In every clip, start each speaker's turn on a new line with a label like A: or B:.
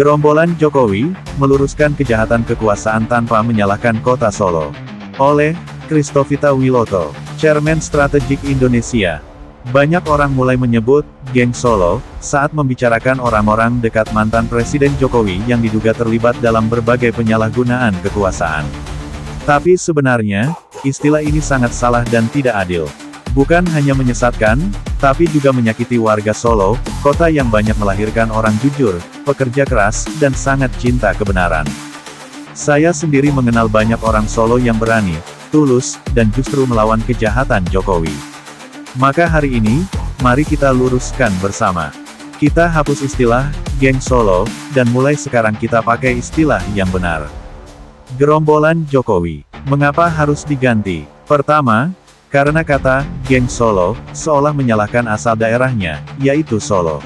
A: Gerombolan Jokowi, meluruskan kejahatan kekuasaan tanpa menyalahkan Kota Solo. Oleh Christovita Wiloto, Chairman Strategik Indonesia. Banyak orang mulai menyebut geng Solo saat membicarakan orang-orang dekat mantan Presiden Jokowi yang diduga terlibat dalam berbagai penyalahgunaan kekuasaan. Tapi sebenarnya, istilah ini sangat salah dan tidak adil. Bukan hanya menyesatkan, tapi juga menyakiti warga Solo, kota yang banyak melahirkan orang jujur, pekerja keras, dan sangat cinta kebenaran. Saya sendiri mengenal banyak orang Solo yang berani, tulus, dan justru melawan kejahatan Jokowi. Maka hari ini, mari kita luruskan bersama. Kita hapus istilah geng Solo, dan mulai sekarang kita pakai istilah yang benar. Gerombolan Jokowi. Mengapa harus diganti? Pertama, karena kata geng Solo seolah menyalahkan asal daerahnya, yaitu Solo.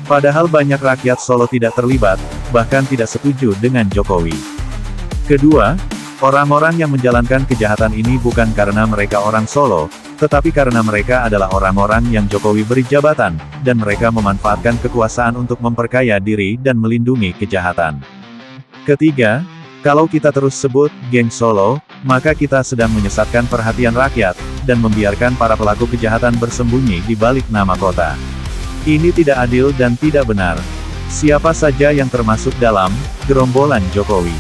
A: Padahal banyak rakyat Solo tidak terlibat, bahkan tidak setuju dengan Jokowi. Kedua, orang-orang yang menjalankan kejahatan ini bukan karena mereka orang Solo, tetapi karena mereka adalah orang-orang yang Jokowi beri jabatan, dan mereka memanfaatkan kekuasaan untuk memperkaya diri dan melindungi kejahatan. Ketiga, kalau kita terus sebut geng Solo, maka kita sedang menyesatkan perhatian rakyat, dan membiarkan para pelaku kejahatan bersembunyi di balik nama kota. Ini tidak adil dan tidak benar. Siapa saja yang termasuk dalam gerombolan Jokowi?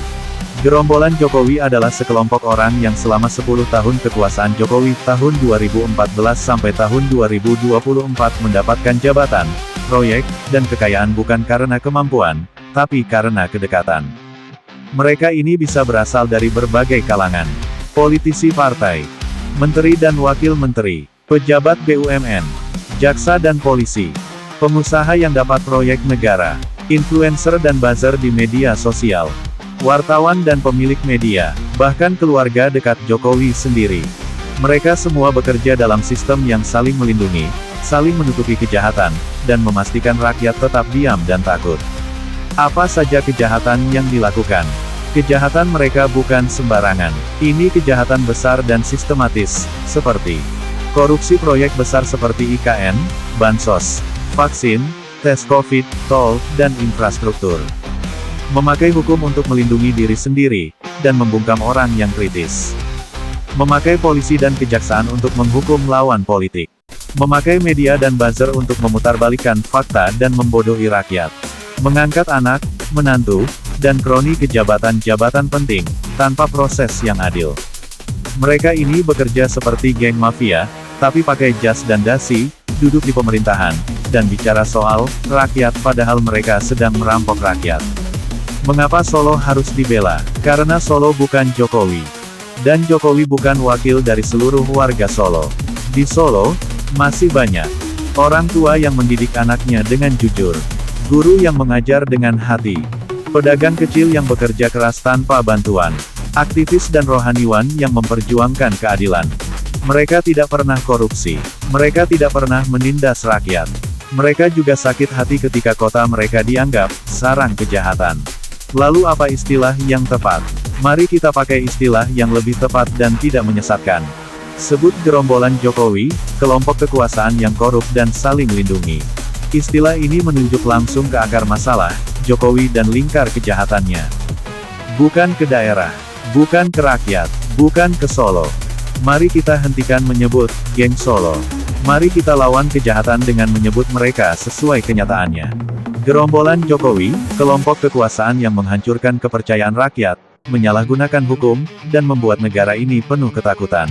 A: Gerombolan Jokowi adalah sekelompok orang yang selama 10 tahun kekuasaan Jokowi tahun 2014 sampai tahun 2024 mendapatkan jabatan, proyek, dan kekayaan bukan karena kemampuan, tapi karena kedekatan. Mereka ini bisa berasal dari berbagai kalangan. Politisi partai, menteri dan wakil menteri, pejabat BUMN, jaksa dan polisi, pengusaha yang dapat proyek negara, influencer dan buzzer di media sosial, wartawan dan pemilik media, bahkan keluarga dekat Jokowi sendiri. Mereka semua bekerja dalam sistem yang saling melindungi, saling menutupi kejahatan, dan memastikan rakyat tetap diam dan takut. Apa saja kejahatan yang dilakukan? Kejahatan mereka bukan sembarangan. Ini kejahatan besar dan sistematis, seperti korupsi proyek besar seperti IKN, bansos, vaksin, tes COVID, tol, dan infrastruktur. Memakai hukum untuk melindungi diri sendiri, dan membungkam orang yang kritis. Memakai polisi dan kejaksaan untuk menghukum lawan politik. Memakai media dan buzzer untuk memutarbalikkan fakta dan membodohi rakyat. Mengangkat anak, menantu, dan kroni ke jabatan-jabatan penting, tanpa proses yang adil. Mereka ini bekerja seperti geng mafia, tapi pakai jas dan dasi, duduk di pemerintahan, dan bicara soal rakyat padahal mereka sedang merampok rakyat. Mengapa Solo harus dibela? Karena Solo bukan Jokowi. Dan Jokowi bukan wakil dari seluruh warga Solo. Di Solo, masih banyak orang tua yang mendidik anaknya dengan jujur. Guru yang mengajar dengan hati. Pedagang kecil yang bekerja keras tanpa bantuan. Aktivis dan rohaniwan yang memperjuangkan keadilan. Mereka tidak pernah korupsi. Mereka tidak pernah menindas rakyat. Mereka juga sakit hati ketika kota mereka dianggap sarang kejahatan. Lalu apa istilah yang tepat? Mari kita pakai istilah yang lebih tepat dan tidak menyesatkan. Sebut gerombolan Jokowi, kelompok kekuasaan yang korup dan saling lindungi. Istilah ini menunjuk langsung ke akar masalah, Jokowi dan lingkar kejahatannya. Bukan ke daerah, bukan ke rakyat, bukan ke Solo. Mari kita hentikan menyebut geng Solo. Mari kita lawan kejahatan dengan menyebut mereka sesuai kenyataannya. Gerombolan Jokowi, kelompok kekuasaan yang menghancurkan kepercayaan rakyat, menyalahgunakan hukum, dan membuat negara ini penuh ketakutan.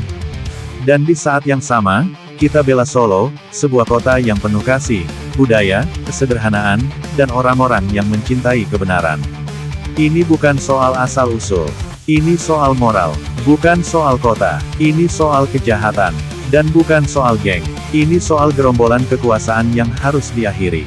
A: Dan di saat yang sama, kita bela Solo, sebuah kota yang penuh kasih, budaya, kesederhanaan, dan orang-orang yang mencintai kebenaran. Ini bukan soal asal-usul. Ini soal moral. Bukan soal kota. Ini soal kejahatan. Dan bukan soal geng. Ini soal gerombolan kekuasaan yang harus diakhiri.